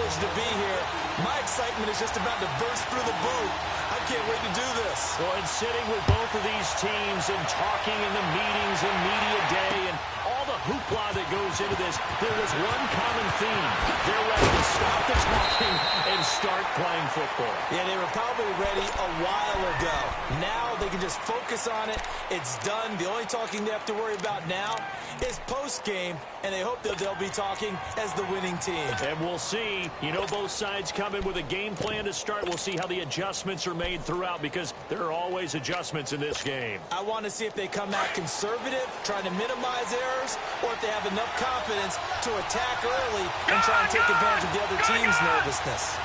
privileged to be here. My excitement is just about to burst through the booth. I can't wait to do this. Well, and sitting with both of these teams and talking in the meetings and media day and all the hoopla that goes into this, there was one common theme. They're ready to stop the talking and start playing football. Yeah, they were probably ready a while ago. Now they can just focus on it. It's done. The only talking they have to worry about now is post-game, and they hope that they'll be talking as the winning team. And we'll see. You know, both sides come in with a game plan to start. We'll see how the adjustments are made throughout, because there are always adjustments in this game. I want to see if they come out conservative, trying to minimize errors, or if they have enough confidence to attack early and try and take advantage of the other team's nervousness.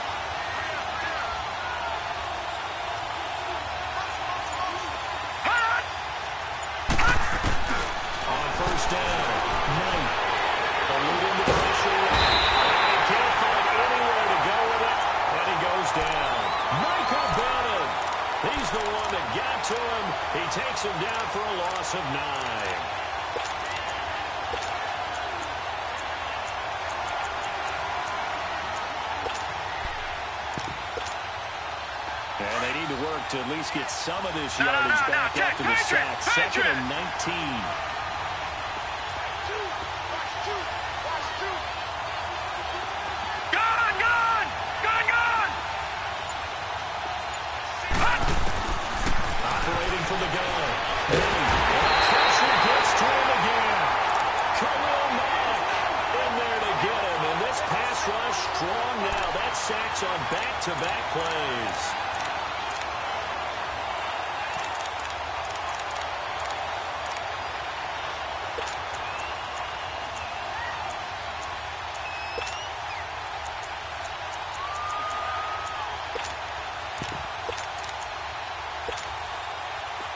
On first down, Knight alluding to pressure. He can't find anywhere to go with it, and he goes down. Michael Bennett, he's the one that got to him. He takes him down for a loss of 9. And they need to work to at least get some of this yardage back after the sack. 2nd and 19. Operating from the gun. Pressure gets to him again. Khalil Mack in there to get him. And this pass rush strong now. That sacks on back-to-back plays.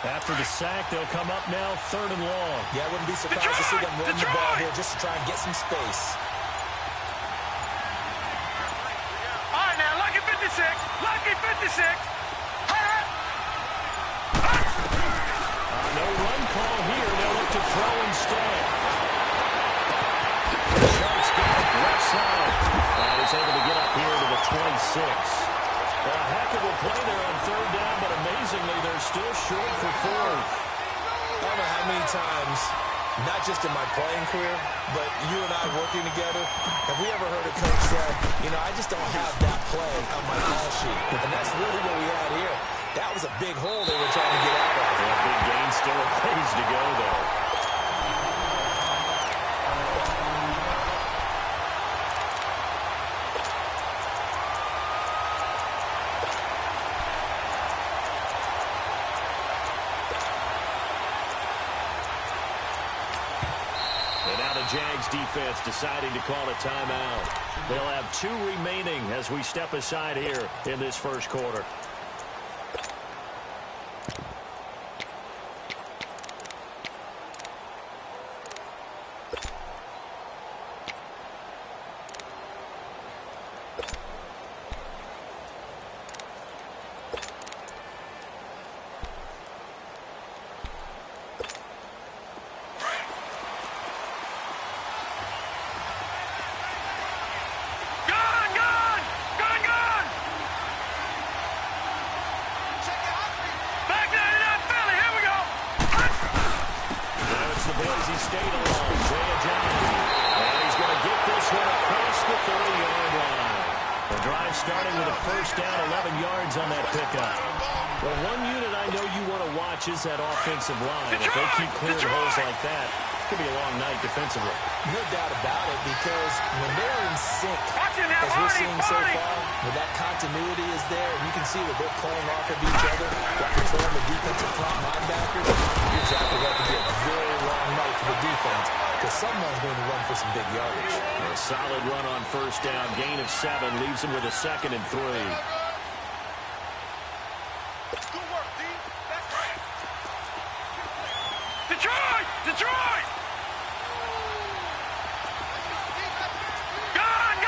After the sack, they'll come up now 3rd and long. Yeah, I wouldn't be surprised to see them run the ball here just to try and get some space. All right, now, lucky 56. Lucky 56. No run call here. They'll look to throw instead. Sharps got it left side. And he's able to get up here to the 26. A heck of a play there on 3rd down, but amazingly, they're still short for 4th. I don't know how many times, not just in my playing career, but you and I working together, have we ever heard a coach say, you know, I just don't have that play on my call sheet. And that's really what we had here. That was a big hole they were trying to get out of. Yeah, big gain, still a ways to go, though. Jags defense deciding to call a timeout. They'll have 2 remaining as we step aside here in this first quarter. Is that offensive line. If they keep clearing holes like that, it could be a long night defensively. No doubt about it, because when they're in sync, as we're seeing so far, when that continuity is there, and you can see that they're playing off of each other, while controlling the defensive front linebackers, you're exactly right. It could be a very long night for the defense, because someone's going to run for some big yardage. A solid run on first down, gain of 7, leaves them with a 2nd and 3. Detroit! Gone!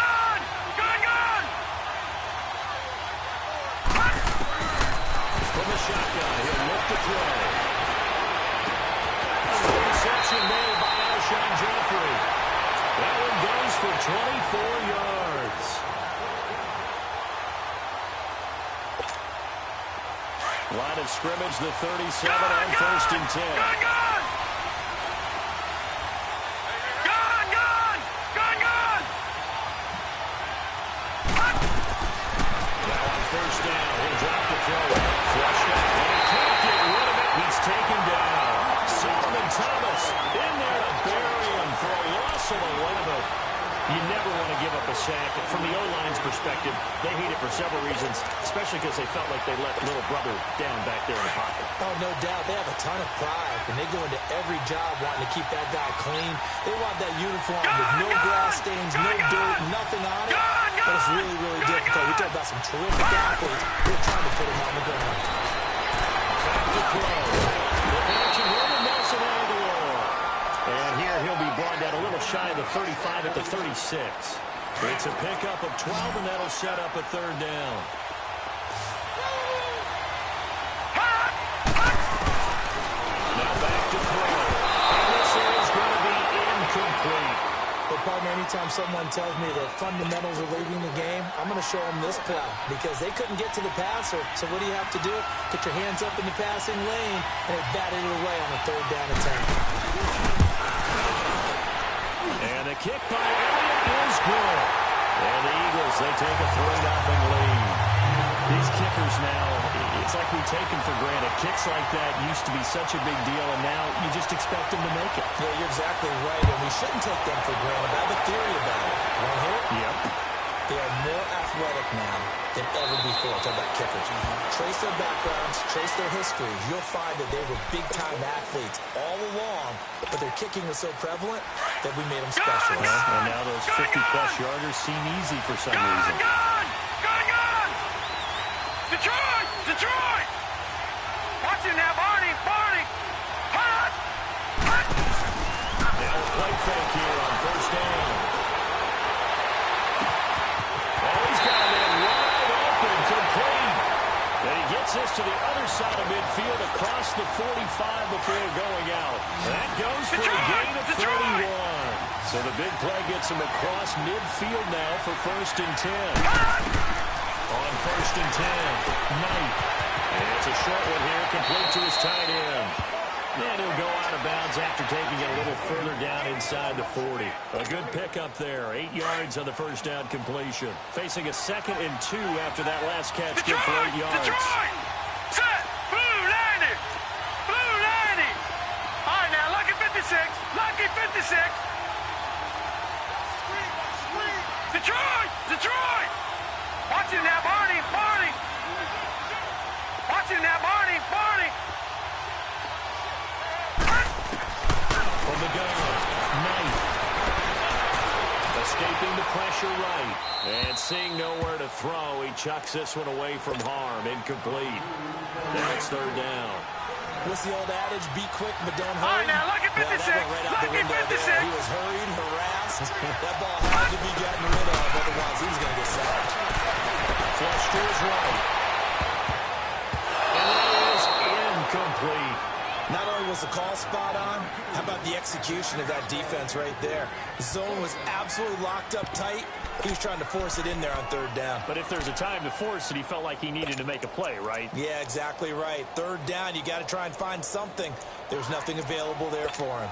From the shotgun, he'll look to throw. Reception made by Alshon Jeffrey. That one goes for 24 yards. Line of scrimmage, the 37 on 1st and 10. Gone! Now on 1st down, he'll drop the throw. Flushed out, and he can't get rid of it. He's taken down. Solomon Thomas in there to bury him for a loss of 11. You never want to give up a sack. From the O-line's perspective, they hate it for several reasons, especially because they felt like they let little brother down back there in the pocket. Oh, no doubt. They have a ton of pride, and they go into every job wanting to keep that guy clean. They want that uniform with no grass stains, no dirt, nothing on it. But it's really, really difficult. We talk about some terrific athletes. We're trying to put him on the ground. Back to throw. The action here to Nelson Aguilar. And here he'll be brought down a little shy of the 35 at the 36. It's a pickup of 12, and that'll set up a 3rd down. Now back to throw. And this is going to be incomplete. But, partner, anytime someone tells me that fundamentals are leaving the game, I'm going to show them this play because they couldn't get to the passer. So what do you have to do? Get your hands up in the passing lane, and they batted it away on a 3rd down attempt. And a kick by Elliott is good. And the Eagles, they take a 3-0 lead. These kickers now, it's like we take them for granted. Kicks like that used to be such a big deal, and now you just expect them to make it. Yeah, you're exactly right, and we shouldn't take them for granted. I have a theory about it. Want to hear it? Yep. They are more athletic now than ever before. Talk about kickers. Trace their backgrounds, trace their histories. You'll find that they were big-time athletes all along, but their kicking was so prevalent that we made them special. And now those 50-plus yarders seem easy for some reason. Gone! Detroit! Watch it now, Barney! Hot! Now a play fake here on 1st down. Oh, he's got a man wide open, complete. And he gets this to the other side of midfield across the 45 before going out. That goes for a gain of 31. So the big play gets him across midfield now for 1st and 10. On 1st and 10, Knight. And it's a short one here, complete to his tight end. And he'll go out of bounds after taking it a little further down inside the 40. A good pickup there, 8 yards on the 1st down completion. Facing a 2nd and 2 after that last catch, good for 8 yards. Detroit! Set! Blue 90! All right, now, lucky 56! Detroit! Watch it now, Barney! Watch it now, Barney! From the gun, Knight. Escaping the pressure right. And seeing nowhere to throw, he chucks this one away from harm. Incomplete. Now it's 3rd down. What's the old adage? Be quick, but don't All hurry. right, now, lucky 56! Well, that went right out the Lucky window 56! there. He was hurried, harassed. That ball had to be gotten rid of, otherwise he was going to get sacked. Flush to his right. And that is incomplete. Not only was the call spot on, how about the execution of that defense right there? The zone was absolutely locked up tight. He was trying to force it in there on 3rd down. But if there's a time to force it, he felt like he needed to make a play, right? Yeah, exactly right. 3rd down, you got to try and find something. There's nothing available there for him.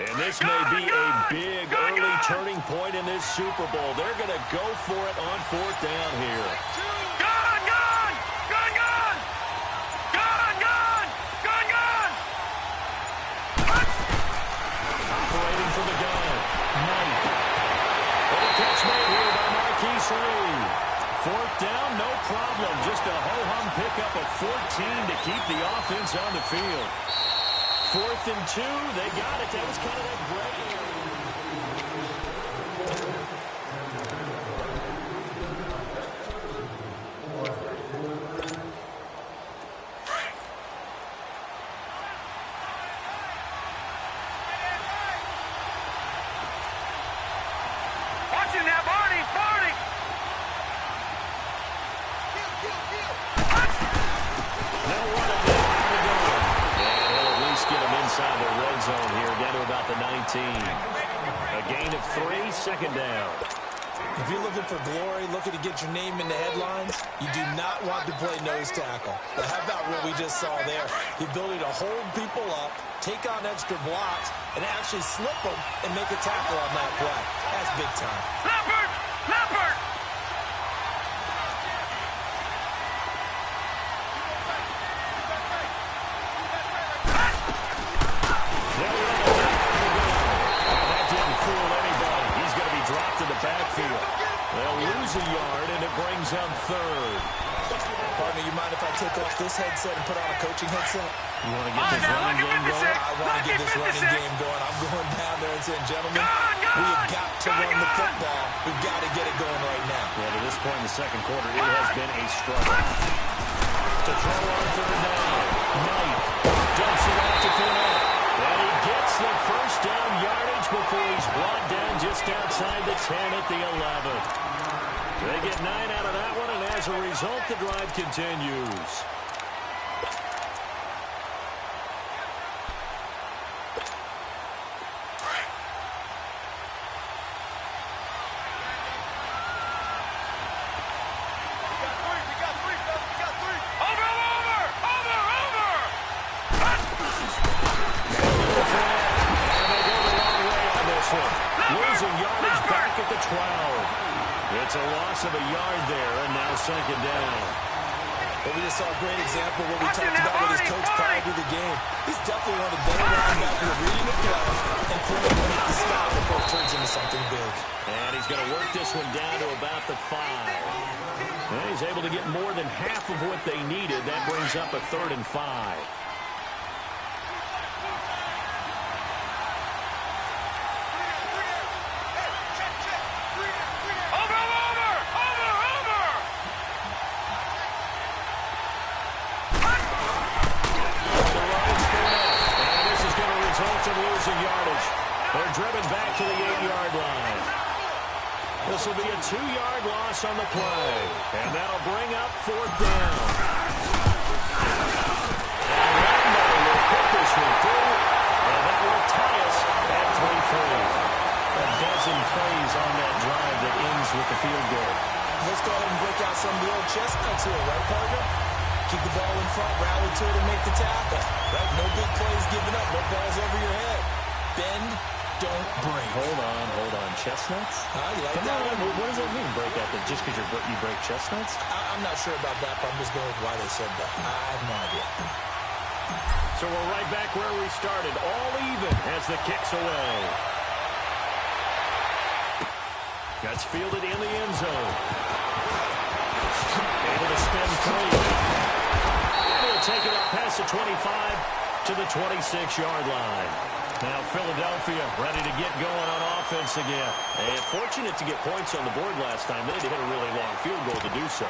And this may be a big early turning point in this Super Bowl. They're going to go for it on 4th down here. Operating from the gun, Knight. And a catch made here by Marquise Lee. 4th down, no problem. Just a ho-hum pickup of 14 to keep the offense on the field. 4th and 2, they got it. That was kind of that great. Watch it now, Barney! They'll run it down to go. And he'll at least get him inside the red zone here, down to about A gain of 3, second down. If you're looking for glory, looking to get your name in the headlines, you do not want to play nose tackle. But how about what we just saw there? The ability to hold people up, take on extra blocks, and actually slip them and make a tackle on that play. That's big time. Leopard! Leopard! That didn't fool anybody. He's going to be dropped in the backfield. They'll lose a yard, and it brings up third. Partner, you mind if I take off this headset and put on a coaching headset? You want to get this running game going? I want to get this running game going. I'm going down there and saying, gentlemen, we have got to run the football. We've got to get it going right now. Yeah, to this point in the second quarter, it has been a struggle. To throw on third down. Knight dumps it off to Fournette. And he gets the first down yardage before he's brought down just outside the 10 at the 11. They get 9 out of that one, and as a result, the drive continues. Losing yardage back at the 12. It's a loss of a yard there, and now second down. But we just saw a great example of what we talked about with his coach prior to the game. He's definitely one of the better running backs who are reading the play and throwing to make the stop before it turns into something big. And he's going to work this one down to about the 5. And he's able to get more than half of what they needed. That brings up a 3rd and 5. Yardage. They're driven back to the 8-yard line. This will be a 2-yard loss on the play. And that'll bring up 4th down. And Rambo will put this one through. And that will tie us at 3-3. A dozen plays on that drive that ends with the field goal. Let's go ahead and break out some of the old chestnuts here, right, partner? Keep the ball in front, rally to it, and make the tackle. Right? No big plays given up, no balls over your head. Bend, don't break. Hold on. Chestnuts? You like Come that on, one? what does that mean, break out? Just because you break chestnuts? I'm not sure about that, but I'm just going with why they said that. I have no idea. So we're right back where we started, all even as the kick's away. Gets fielded in the end zone. Able to spin free. And he'll take it up past the 25 to the 26-yard line. Now Philadelphia ready to get going on offense again. And fortunate to get points on the board last time. They had to hit a really long field goal to do so.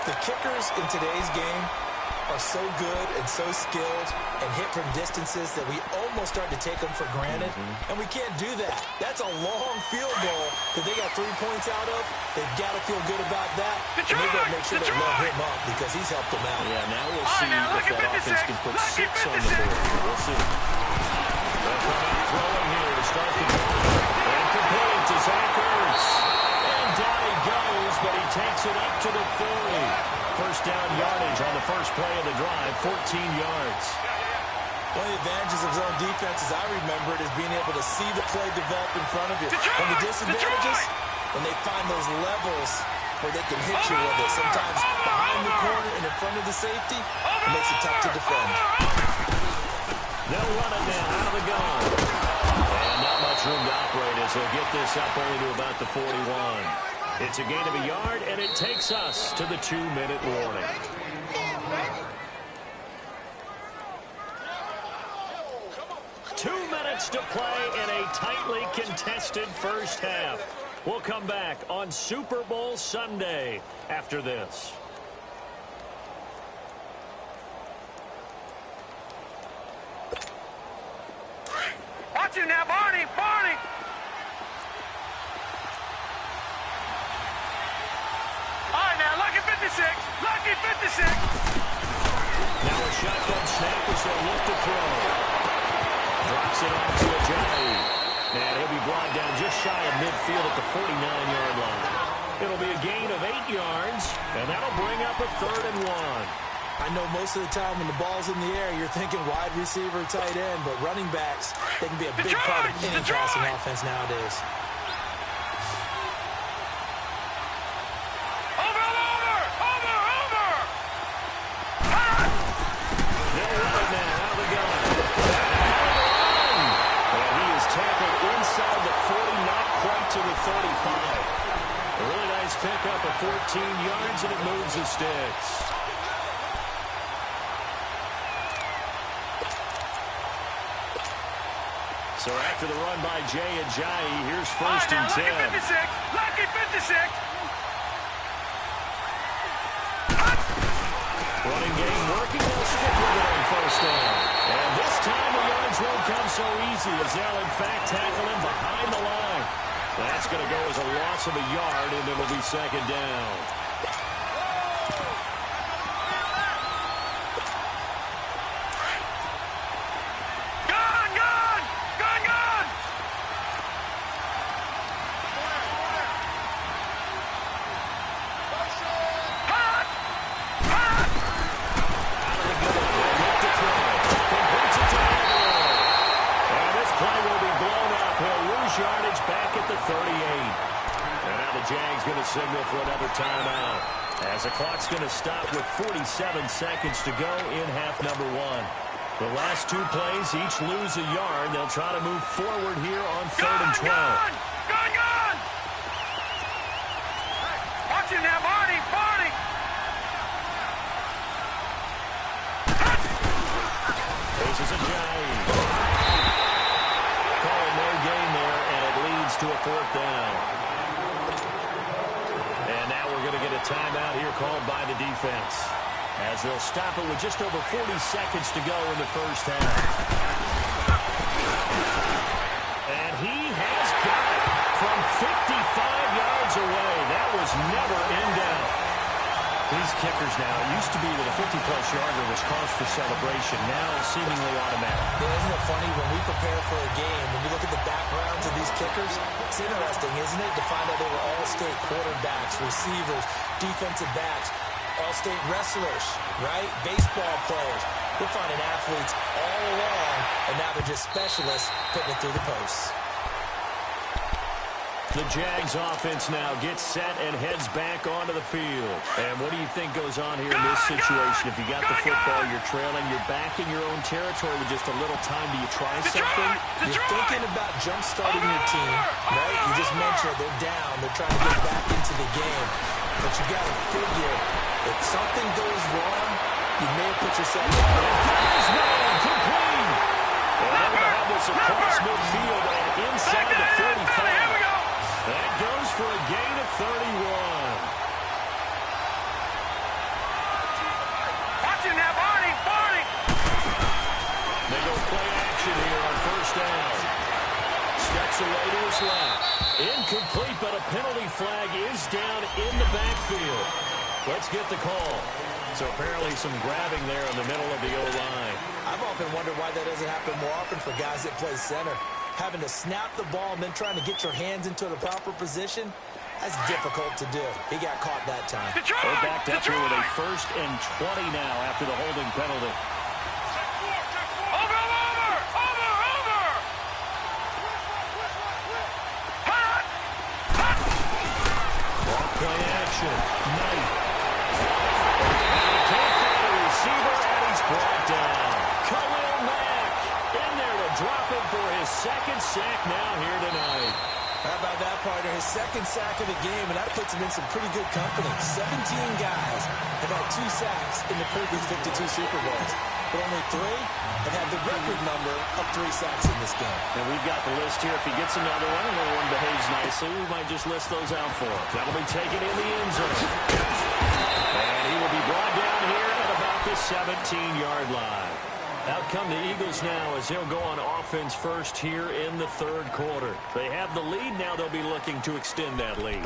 The kickers in today's game are so good and so skilled and hit from distances that we almost start to take them for granted. And we can't do that. That's a long field goal that they got 3 points out of. They've got to feel good about that. And they've got to make sure they load him up because he's helped them out. Yeah, now we'll see if that offense can put 6 on the board. We'll see. They'll come out throwing here to start the drive. And complete to Zach Ertz. And down he goes, but he takes it up to the 40. First down yardage on the first play of the drive, 14 yards. One of the advantages of zone defense, as I remember it, is being able to see the play develop in front of you. And the disadvantages, when they find those levels where they can hit you with it, sometimes behind the corner and in front of the safety, it makes it tough to defend. They'll run it now out of the gun. And not much room to operate as they'll get this up only to about the 41. It's a gain of a yard, and it takes us to the 2-minute warning. Two minutes to play in a tightly contested first half. We'll come back on Super Bowl Sunday after this. Watch it now, Barney! Barney! All right, now, lucky 56. Lucky 56. Now a shotgun snap as they look to throw. Drops it off to Ajayi. And he'll be brought down just shy of midfield at the 49-yard line. It'll be a gain of 8 yards, and that'll bring up a 3rd and 1. I know most of the time when the ball's in the air, you're thinking wide receiver, tight end, but running backs, they can be a big part of any passing offense nowadays. Over! They'll run it now. Out of the gun. And he is tackled inside the 40, not quite to the 35. A really nice pickup of 14 yards, and it moves the sticks. So after the run by Ajayi, here's 1st and 10. Lucky 56. Running game working. They'll stick with it on 1st down. And this time the yards won't come so easy as they'll in fact tackle him behind the line. That's going to go as a loss of a yard, and it'll be 2nd down. Yardage back at the 38. And now the Jags going to signal for another timeout, as the clock's going to stop with 47 seconds to go in half number 1. The last 2 plays each lose a yard. They'll try to move forward here on 3rd and 12. Gun! Watch him now, Barney! This is Ajayi. Calling no gain there, and it leads to a 4th down. And now we're going to get a timeout here called by the defense, as they'll stop it with just over 40 seconds to go in the 1st half. And he has got it from 55 yards away. That was never in doubt. These kickers now, it used to be that a 50-plus yarder was cause for celebration. Now seemingly automatic. Yeah, isn't it funny when we prepare for a game, when you look at the backgrounds of these kickers, it's interesting, isn't it, to find out they were all-state quarterbacks, receivers, defensive backs, all-state wrestlers, right? Baseball players. We're finding athletes all along, and now they're just specialists putting it through the posts. The Jags offense now gets set and heads back onto the field. And what do you think goes on here in this situation? If you got the football, you're trailing, you're back in your own territory with just a little time. Do you try something? You're thinking about jump-starting your team, right? You just mentioned they're down. They're trying to get back into the game. But you got to figure, if something goes wrong, you may have put yourself in a complete. Well, they're going to have this across midfield and inside the 35. That goes for a gain of 31. Watch him now, Barney! They go play action here on 1st down. Steps away to his left. Incomplete, but a penalty flag is down in the backfield. Let's get the call. So apparently some grabbing there in the middle of the O-line. I've often wondered why that doesn't happen more often for guys that play center. Having to snap the ball and then trying to get your hands into the proper position, that's difficult to do. He got caught that time. They're backed up here with a 1st and 20 now after the holding penalty. Over! Play action. Knight. And he can't find a receiver, and he's brought down. Khalil Mack in there to drop him for his 2nd sack now here tonight. How about that, partner? His 2nd sack of the game, and that puts him in some pretty good company. 17 guys have had 2 sacks in the previous 52 Super Bowls, but only 3 have had the record number of 3 sacks in this game. And we've got the list here. If he gets another one behaves nicely, we might just list those out for him. That'll be taken in the end zone. And he will be brought down here at about the 17-yard line. Out come the Eagles now as they'll go on offense first here in the 3rd quarter. They have the lead. Now they'll be looking to extend that lead.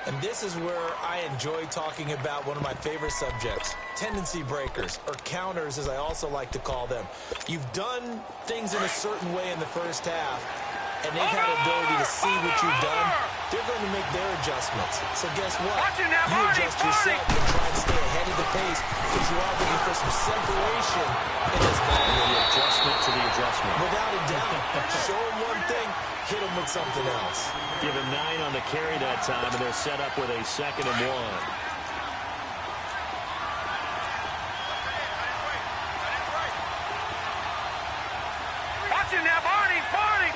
And this is where I enjoy talking about one of my favorite subjects, tendency breakers, or counters as I also like to call them. You've done things in a certain way in the first half, and they've had the ability to see what you've done. They're going to make their adjustments. So guess what? You adjust yourself and try and stay ahead of the pace because you are looking for some separation in this ball. The adjustment to the adjustment. Without a doubt. Show them one thing, hit them with something else. Give him 9 on the carry that time, and they're set up with a 2nd and 1. Watching now, Barney, Barney.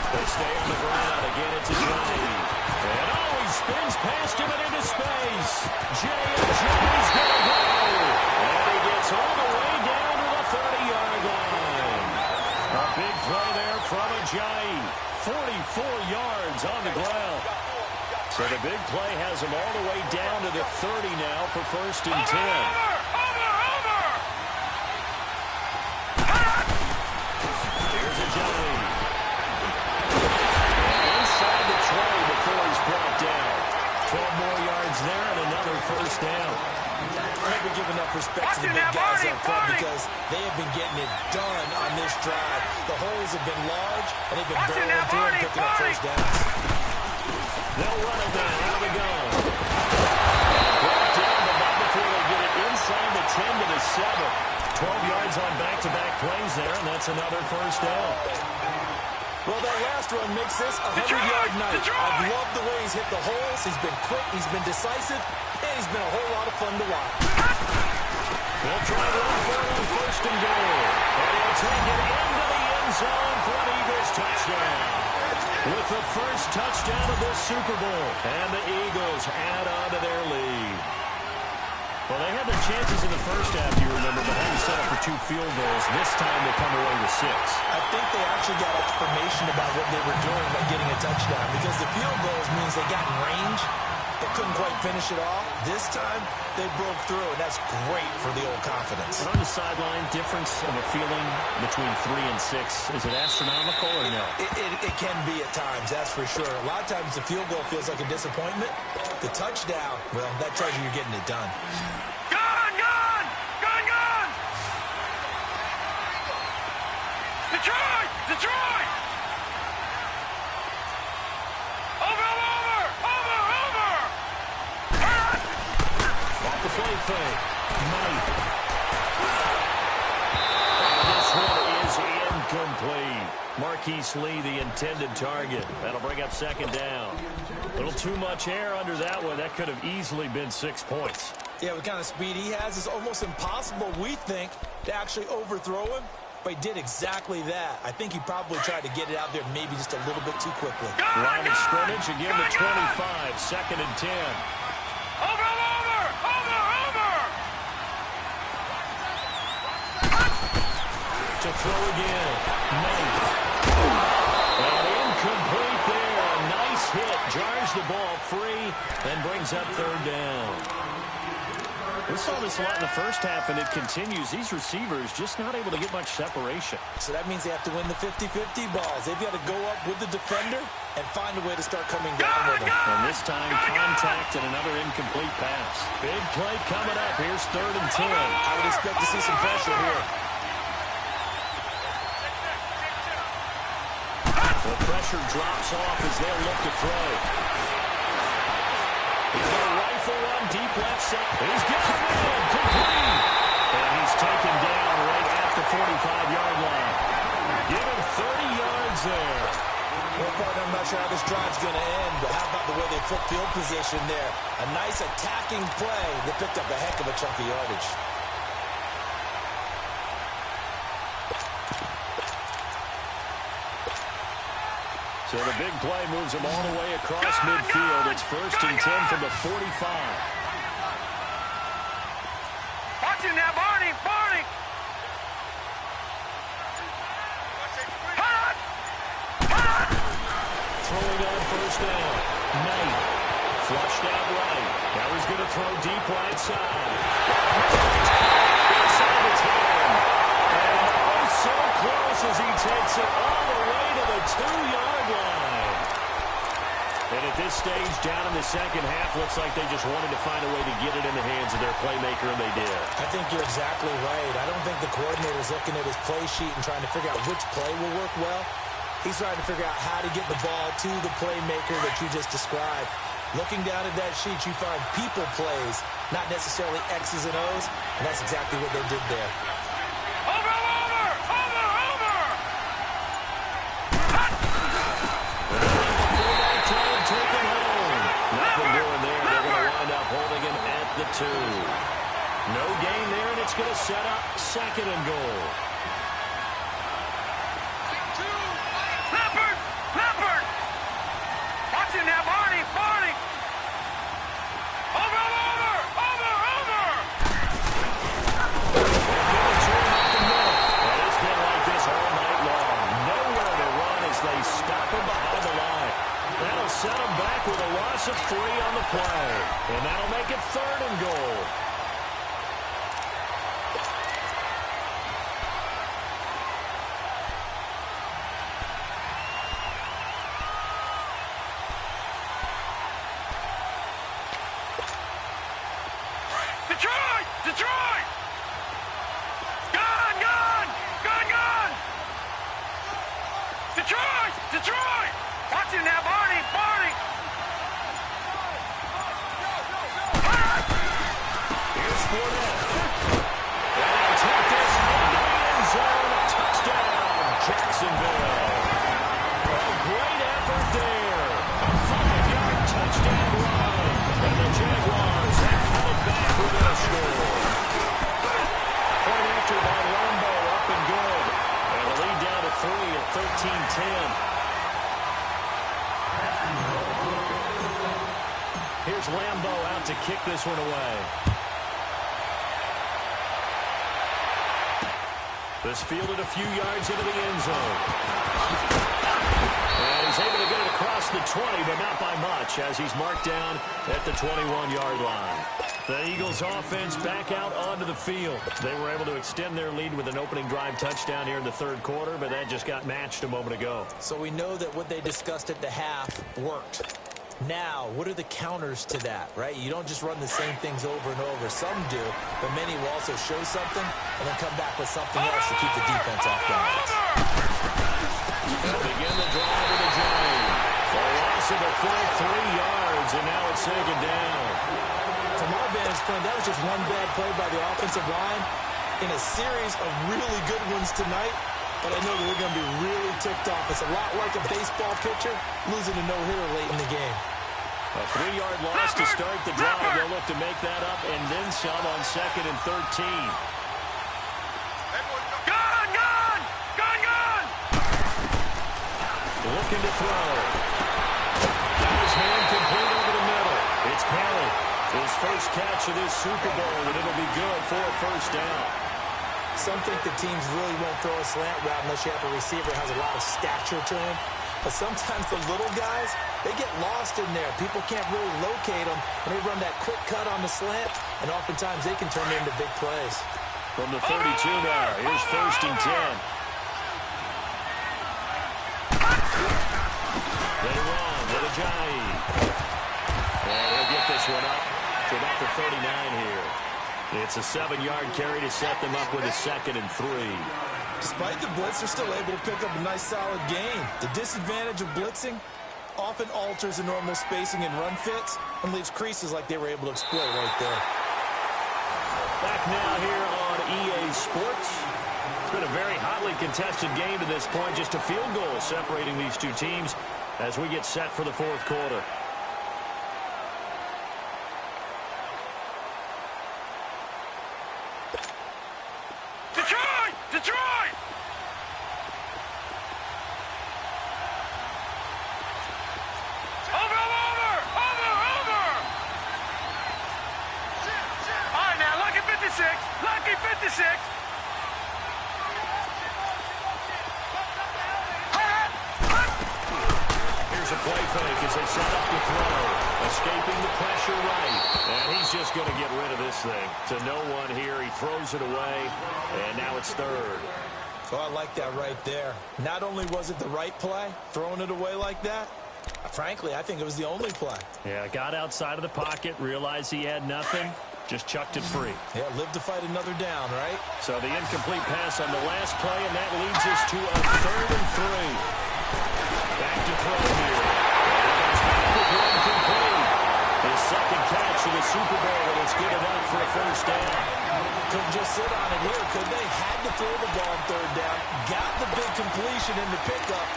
They stay on the ground. Again, it's a Johnny. And he spins past him and into space. Johnny's going to go. And he gets all the way down to the 30-yard line. A big play there from Ajayi. 44 yards on the ground. So the big play has him all the way down to the 30 now for 1st and 10. Here's Ajayi. Inside the 20 before he's brought down. 12 more yards there and another 1st down. I hope we give enough respect to the big guys up front because they have been getting it done on this drive. The holes have been large, and they've been barreling through and picking up 1st downs. They'll run it down. Out we go. Brought down, but not before they get it inside the 10 to the 7. 12 yards on back-to-back plays there, and that's another 1st down. Well, that last run makes this a 100-yard night. I've loved the way he's hit the holes. He's been quick, he's been decisive, and he's been a whole lot of fun to watch. They'll try to run for it on 1st and goal. And he'll take it into the end zone for an Eagles touchdown. With the first touchdown of this Super Bowl. And the Eagles add on to their lead. Well, they had their chances in the first half, you remember, but had to settle for 2 field goals. This time they come away with 6. I think they actually got explanation about what they were doing by getting a touchdown because the field goals means they got in range, but couldn't quite finish it off. This time, they broke through, and that's great for the old confidence. And on the sideline, difference of a feeling between 3 and 6, is it astronomical or no? It can be at times, that's for sure. A lot of times the field goal feels like a disappointment. The touchdown, well, that tells you you're getting it done. Gone, gone, gone, gone. Detroit, Detroit. Over. Off the play fake. Knight. This one is incomplete. Marquise Lee, the intended target. That'll bring up 2nd down. A little too much air under that one. That could have easily been 6 points. Yeah, what kind of speed he has is almost impossible, we think, to actually overthrow him. But he did exactly that. I think he probably tried to get it out there maybe just a little bit too quickly. Line of scrimmage, again to 25. 2nd and 10. Over. To throw again. Knight. And incomplete there. A nice hit. Jars the ball free and brings up 3rd down. We saw this a lot in the first half, and it continues. These receivers just not able to get much separation. So that means they have to win the 50-50 balls. They've got to go up with the defender and find a way to start coming down with them. And this time, contact and another incomplete pass. Big play coming up. Here's 3rd and 10. I would expect to see some pressure here. The pressure drops off as they'll look to throw. He's going to rifle one deep left side. He's got it in. Complete. And he's taken down right at the 45-yard line. Give him 30 yards there. Well, partner, I'm not sure how this drive's going to end, but how about the way they flip field position there? A nice attacking play that picked up a heck of a chunk of yardage. So the big play moves him all the way across midfield. It's 1st and 10 from the 45. Watching now, Barney. Throwing on 1st down. Knight. Flushed out right. Now he's going to throw deep right side. Inside the 10. And so close as he takes it all the way to the 2-yard line. stage down in the second half. Looks like they just wanted to find a way to get it in the hands of their playmaker, and they did. I think you're exactly right. I don't think the coordinator's looking at his play sheet and trying to figure out which play will work well. He's trying to figure out how to get the ball to the playmaker that you just described. Looking down at that sheet, you find people plays, not necessarily X's and O's, and that's exactly what they did there. Over! Take him home. Nothing doing there. They're going to wind up holding him at the 2. No gain there, and it's going to set up 2nd and goal. Leopard! Watch it now, Barney! Over! They're going to turn up the middle. And it's been like this all night long. Nowhere to run as they stop him behind the line. That'll set him back with a loss of 3 on the play. And that'll make it 3rd and goal. Detroit! Gone! Detroit! Watch it now, Barney! Here's Fournette. And they'll take this into the end zone. Touchdown, Jacksonville. A great effort there. A 5-yard touchdown run. And the Jaguars have cut it back with a score. Point after by Lambo up and good. And the lead down to 3 at 13-10. Here's Lambo out to kick this one away. This fielded a few yards into the end zone. And he's able to get it across the 20, but not by much, as he's marked down at the 21-yard line. The Eagles offense back out onto the field. They were able to extend their lead with an opening drive touchdown here in the 3rd quarter, but that just got matched a moment ago. So we know that what they discussed at the half worked. Now, what are the counters to that, right? You don't just run the same things over and over. Some do, but many will also show something and then come back with something else to keep the defense off balance. They'll begin the drive with a drive. A loss of a full 3 yards, and now it's 2nd down. From our vantage point, that was just one bad play by the offensive line in a series of really good ones tonight. But I know that they're going to be really ticked off. It's a lot like a baseball pitcher losing a no-hitter late in the game. A 3-yard loss to start the drive. They'll look to make that up and then some on 2nd and 13. Gone! Looking to throw. Got his hand complete over the middle. It's Perry. His first catch of this Super Bowl, and it'll be good for a 1st down. Some think the teams really won't throw a slant route unless you have a receiver who has a lot of stature to him. But sometimes the little guys, they get lost in there. People can't really locate them, and they run that quick cut on the slant, and oftentimes they can turn into big plays. From the 32 now, here's 1st and 10. They run with Ajayi. And he'll get this one up to about the 39 here. It's a 7-yard carry to set them up with a 2nd and 3. Despite the blitz, they're still able to pick up a nice, solid gain. The disadvantage of blitzing often alters the normal spacing and run fits and leaves creases like they were able to exploit right there. Back now here on EA Sports. It's been a very hotly contested game to this point. Just a field goal separating these two teams as we get set for the 4th quarter. Detroit! Over! All right, now, lucky 56. Here's a play fake as they set up to throw. Escaping the pressure right. And he's just going to get rid of this thing. To no one here. He throws it away. And now it's 3rd. So I like that right there. Not only was it the right play, throwing it away like that, Frankly, I think it was the only play. Yeah, got outside of the pocket, realized he had nothing, just chucked it free. Yeah, live to fight another down, right? So the incomplete pass on the last play, and that leads us to a 3rd and 3. Back to throw here. Incomplete. His second catch of the Super Bowl, and it's good enough for a first down. Couldn't just sit on it here, could they? Had to throw the ball on 3rd down. Got the big completion in the pickup.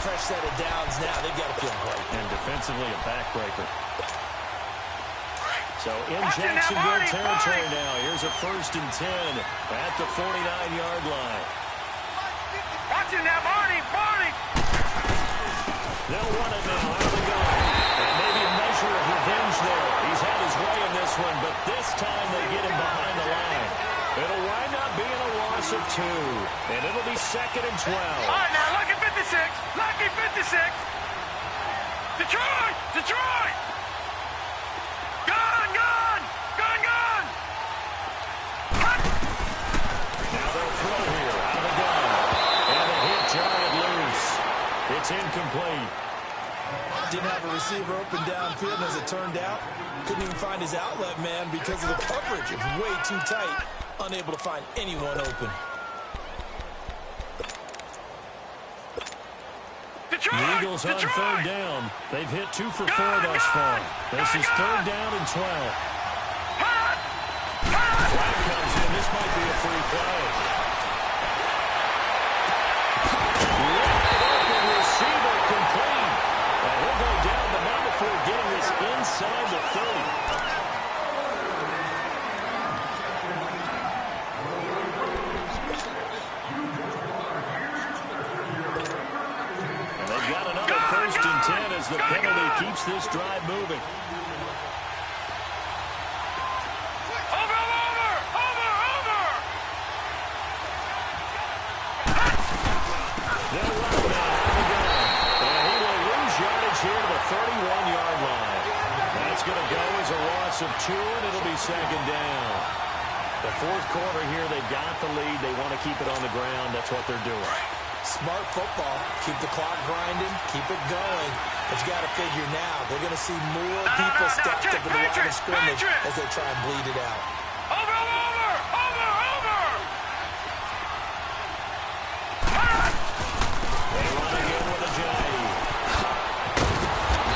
Fresh set of downs now. They've got to feel great. And defensively a backbreaker. So in Jacksonville territory now. Here's a 1st and 10 at the 49-yard line. Watch it now, Barney! Barney! They'll run it now out of the gun. And maybe a measure of revenge there. He's had his way in this one, but this time they get him behind the line. It'll wind up being a loss of 2. And it'll be 2nd and 12. All right, now, lucky 56! Lucky 56! Detroit! Detroit! Gun! Gun! Gun! Gun! Now they'll throw here out of the gun. And the hit giant loose. It's incomplete. Didn't have a receiver open downfield, as it turned out. Couldn't even find his outlet man because of the coverage. It was way too tight. Unable to find anyone open. Detroit! The Eagles on Detroit! 3rd down. They've hit 2 for 4 thus far. This is 3rd down and 12. Flag comes in. This might be a free play. Wide open receiver complete. And he'll go down, but not before getting this inside the 30. Got another 1st and 10 as the penalty keeps this drive moving. Over! They'll run now out of the gun. And he will lose yardage here to the 31-yard line. That's going to go as a loss of 2, and it'll be 2nd down. The 4th quarter here, they've got the lead. They want to keep it on the ground. That's what they're doing. Smart football. Keep the clock grinding. Keep it going. But you got to figure now, they're going to see more people stacked up in the line of scrimmage as they try and bleed it out. Over! They run again with a J.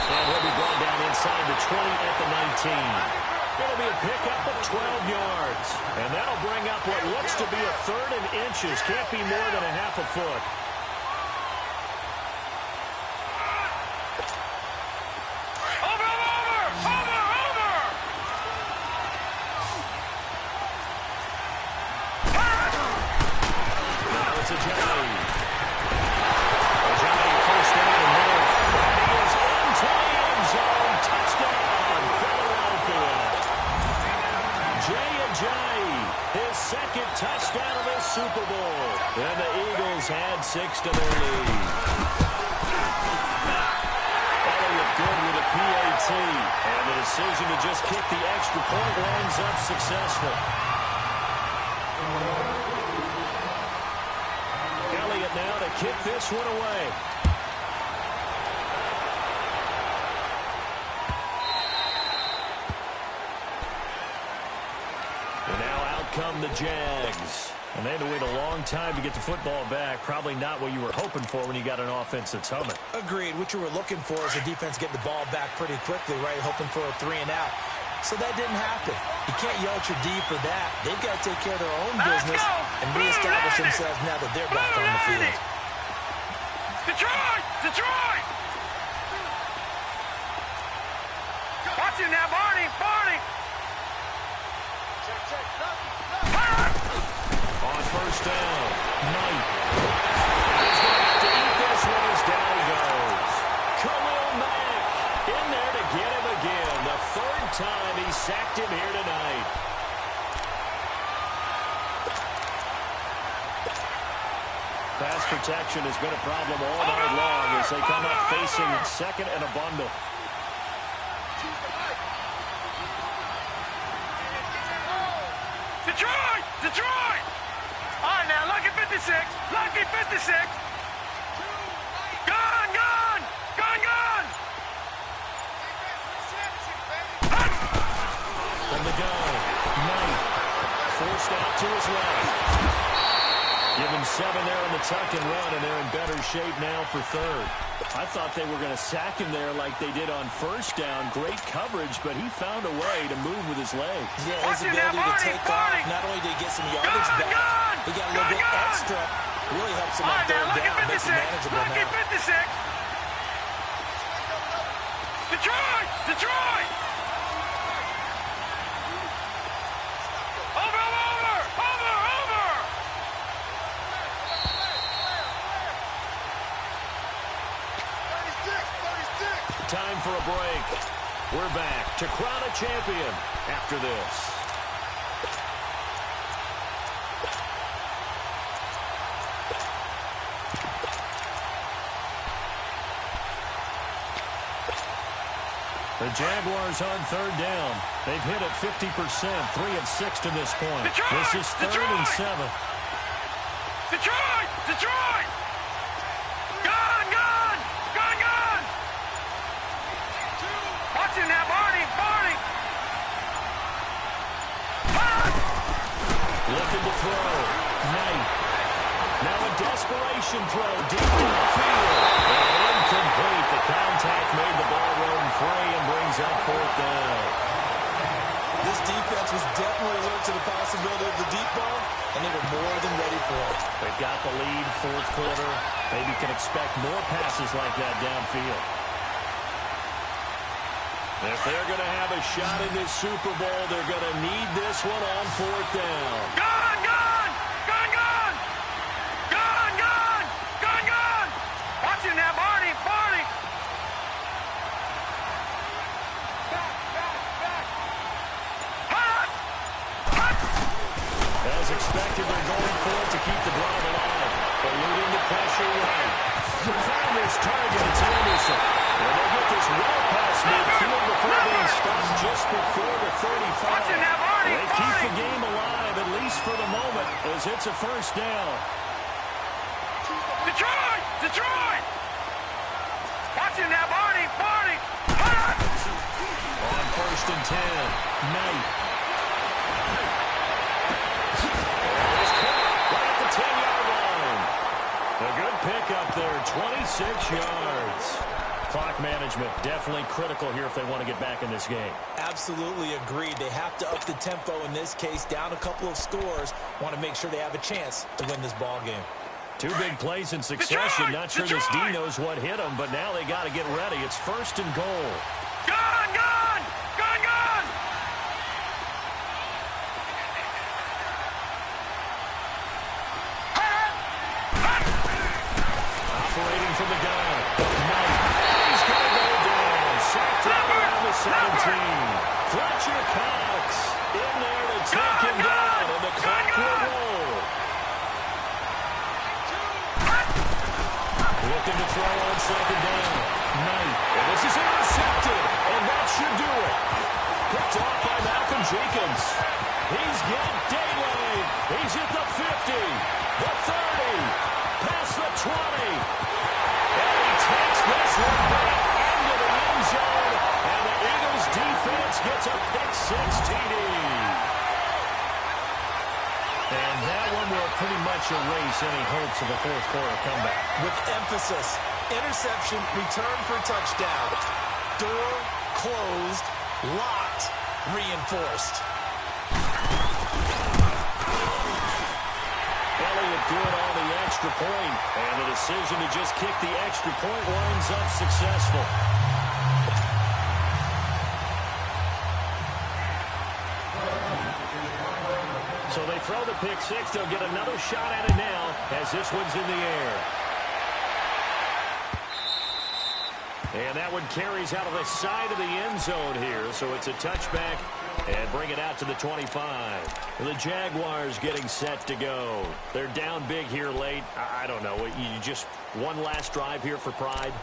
And he'll be brought down inside the 20 at the 19. It'll be a pickup of 12 yards. And that'll bring up what looks to be a 3rd and inches. Can't be more than a half a foot. Now it's a J. Ajay first down and more. He is into the end zone. Touchdown, Philadelphia. Ajay, his 2nd touchdown of this Super Bowl. And the Eagles had 6 to their lead. Elliott good with a PAT. And the decision to just kick the extra point winds up successful. Elliott now to kick this one away. And now out come the Jags. And they had to wait a long time to get the football back. Probably not what you were hoping for when you got an offense that's humming. Agreed. What you were looking for is the defense getting the ball back pretty quickly, right? Hoping for a 3 and out. So that didn't happen. You can't yell at your D for that. They've got to take care of their own business and reestablish themselves now that they're back on the field. Detroit! Detroit! Watch it now, Barney! Barney! On 1st down, Knight. He's going to have to eat this one as down he goes. Khalil Mack in there to get him again. The 3rd time he sacked him here tonight. Pass protection has been a problem all night long as they come up facing 2nd and a bundle. Detroit! Detroit! All right, now, lucky 56. Lucky 56. Gun! Gun! Gun! Gun! forced out to his left. Give him 7 there in the tuck and run, and they're in better shape now for third. I thought they were going to sack him there like they did on first down. Great coverage, but he found a way to move with his legs. Yeah, his ability to take off, not only did he get some yardage back, he got a little bit extra. Really helps him on third down, makes it manageable now. 56. Detroit! Detroit! Over! Time for a break. We're back to crown a champion after this. The Jaguars on third down. They've hit it 50%, 3 of 6 to this point. Detroit! This is third and 7. Detroit! Detroit! Watching that, Barney! Looking to throw. Knight. Now a desperation throw deep downfield. And incomplete. The contact made the ball roam free and brings up fourth down. This defense was definitely alert to the possibility of the deep ball, and they were more than ready for it. They've got the lead, fourth quarter. Maybe can expect more passes like that downfield. If they're going to have a shot in this Super Bowl, they're going to need this one on fourth down. Gun! Watching that, Barney! As expected, they're going for it to keep the drive alive. Eluding the pressure right. Found his target, it's Anderson. And they'll get this well past midfield before being stopped just before the 35. Watching that, Barney! They keep the game alive, at least for the moment, as it's a first down. Detroit! Watching that, Barney! On first and 10, Knight. Right at the 10-yard line. A good pickup there, 26 yards. Clock management definitely critical here if they want to get back in this game. Absolutely agreed. They have to up the tempo in this case, down a couple of scores. Want to make sure they have a chance to win this ball game. 2 big plays in succession. Not sure this D knows what hit them, but now they got to get ready. It's first and goal. Gun! Operating from the gun. Knight. He's going to go down. Sacked up around the 17. Fletcher Cox in there to take him down, and the clock will roll. Looking to throw on second down. Knight. And this is intercepted, and that should do it. Picked off by Malcolm Jenkins. He's got daylight. He's at the 50, the 30, past the 20. And he takes this one back into the end zone, and the Eagles defense gets a pick-6 TD. And that one will pretty much erase any hopes of a fourth quarter comeback. With emphasis, interception, return for touchdown. Door closed, locked, reinforced. Elliott good on the extra point, and the decision to just kick the extra point winds up successful. So they throw the pick-6. They'll get another shot at it now as this one's in the air. And that one carries out of the side of the end zone here. So it's a touchback and bring it out to the 25. The Jaguars getting set to go. They're down big here late. I don't know. You just one last drive here for pride?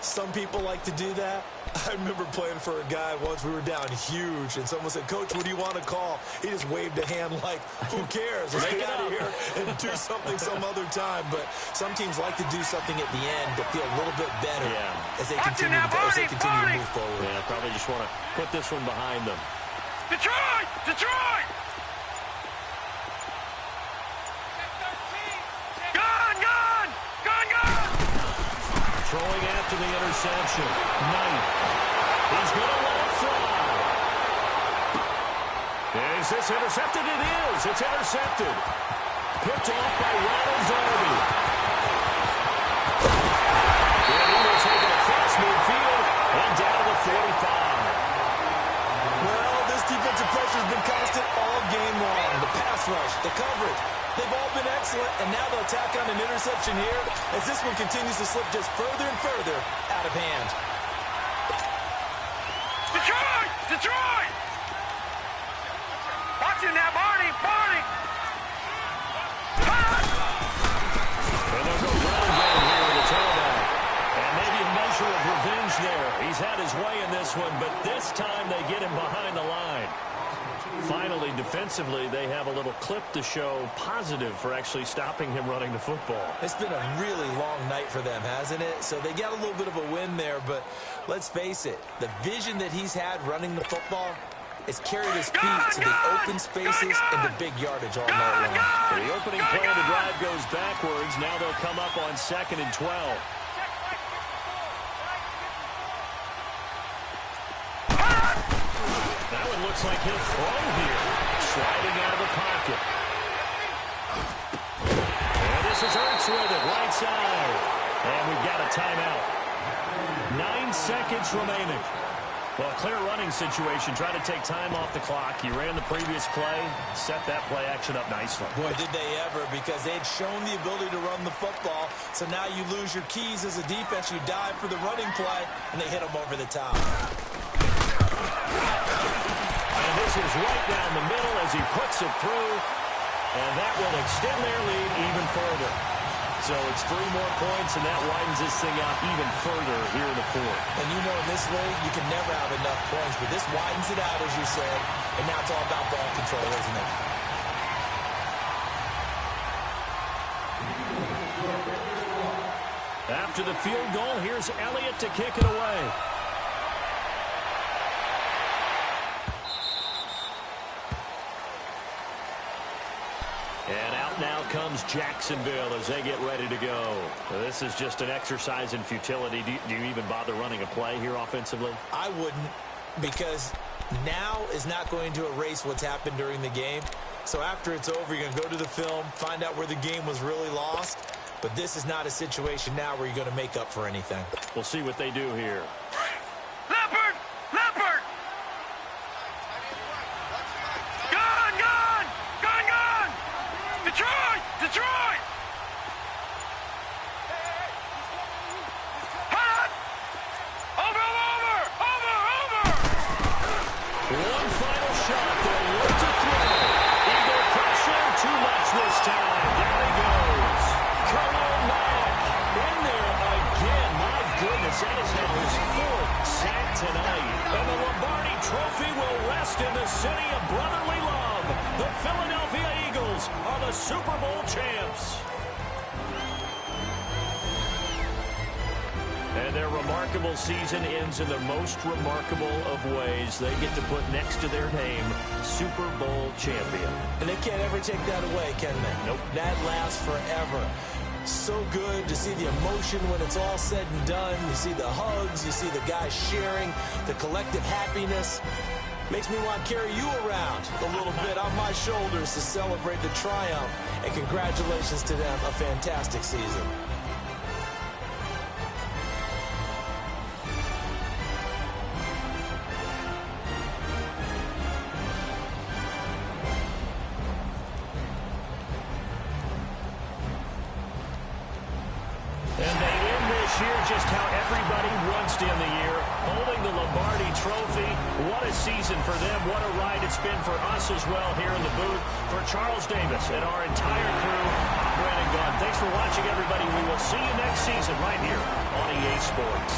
Some people like to do that. I remember playing for a guy once. We were down huge, and someone said, "Coach, what do you want to call?" He just waved a hand like, who cares? Let's get out of here and do something some other time. But some teams like to do something at the end to feel a little bit better as they continue to move forward. Yeah, probably just want to put this one behind them. Detroit! Detroit! going after the interception. Knight. He's going to let it fly. Is this intercepted? It is. It's intercepted. Picked off by Ronald Darby. And he will take it across midfield and down to the 45. Well, this defensive pressure has been constant all game long. The pass rush, the coverage, they've all been excellent, and now they'll tack on an interception here as this one continues to slip just further and further out of hand. Detroit! Detroit! Watch it now, Barney! Barney! And there's a run game here with the tailback. And maybe a measure of revenge there. He's had his way in this one, but this time they get him behind the line. Finally, defensively, they have a little clip to show positive for actually stopping him running the football. It's been a really long night for them, hasn't it? So they got a little bit of a win there, but let's face it, the vision that he's had running the football has carried his feet to the open spaces and the big yardage all night long. The opening play of the drive goes backwards. Now they'll come up on 2nd and 12. That one looks like he'll throw here. Sliding out of the pocket. And this is Ertz with it, right side. And we've got a timeout. 9 seconds remaining. Well, clear running situation. Try to take time off the clock. You ran the previous play, set that play action up nicely. Boy, did they ever, because they'd shown the ability to run the football. So now you lose your keys as a defense. You dive for the running play, and they hit them over the top. And this is right down the middle as he puts it through. And that will extend their lead even further. So it's 3 more points, and that widens this thing out even further here in the 4th. And you know in this league, you can never have enough points, but this widens it out, as you said, and now it's all about ball control, isn't it? After the field goal, here's Elliott to kick it away. And out now comes Jacksonville as they get ready to go. This is just an exercise in futility. Do you even bother running a play here offensively? I wouldn't, because now is not going to erase what's happened during the game. So after it's over, you're going to go to the film, find out where the game was really lost. But this is not a situation now where you're going to make up for anything. We'll see what they do here. Leopard! Leopard! Gone! Gone! Gone! Gone! Detroit! Detroit! Hot! Over! Over! Over! Over! One final shot. They'll look to throw. Eagle pressure. Too much this time. Down he goes. Khalil Mack in there again. My goodness, that is now his 4th sack tonight. And the Lombardi Trophy will rest in the city of brotherly love. The Philadelphia Eagles are the Super Bowl champs. And their remarkable season ends in the most remarkable of ways. They get to put next to their name, Super Bowl champion. And they can't ever take that away, can they? Nope. That lasts forever. So good to see the emotion when it's all said and done. You see the hugs, you see the guys sharing, the collective happiness. Makes me want to carry you around a little bit on my shoulders to celebrate the triumph. And congratulations to them, a fantastic season. And they end this year just how everybody wants to end the year, holding the Lombardi Trophy. What a season for them. What a ride it's been for us as well here in the booth. For Charles Davis and our entire crew, I'm Brandon Gunn. Thanks for watching, everybody. We will see you next season right here on EA Sports.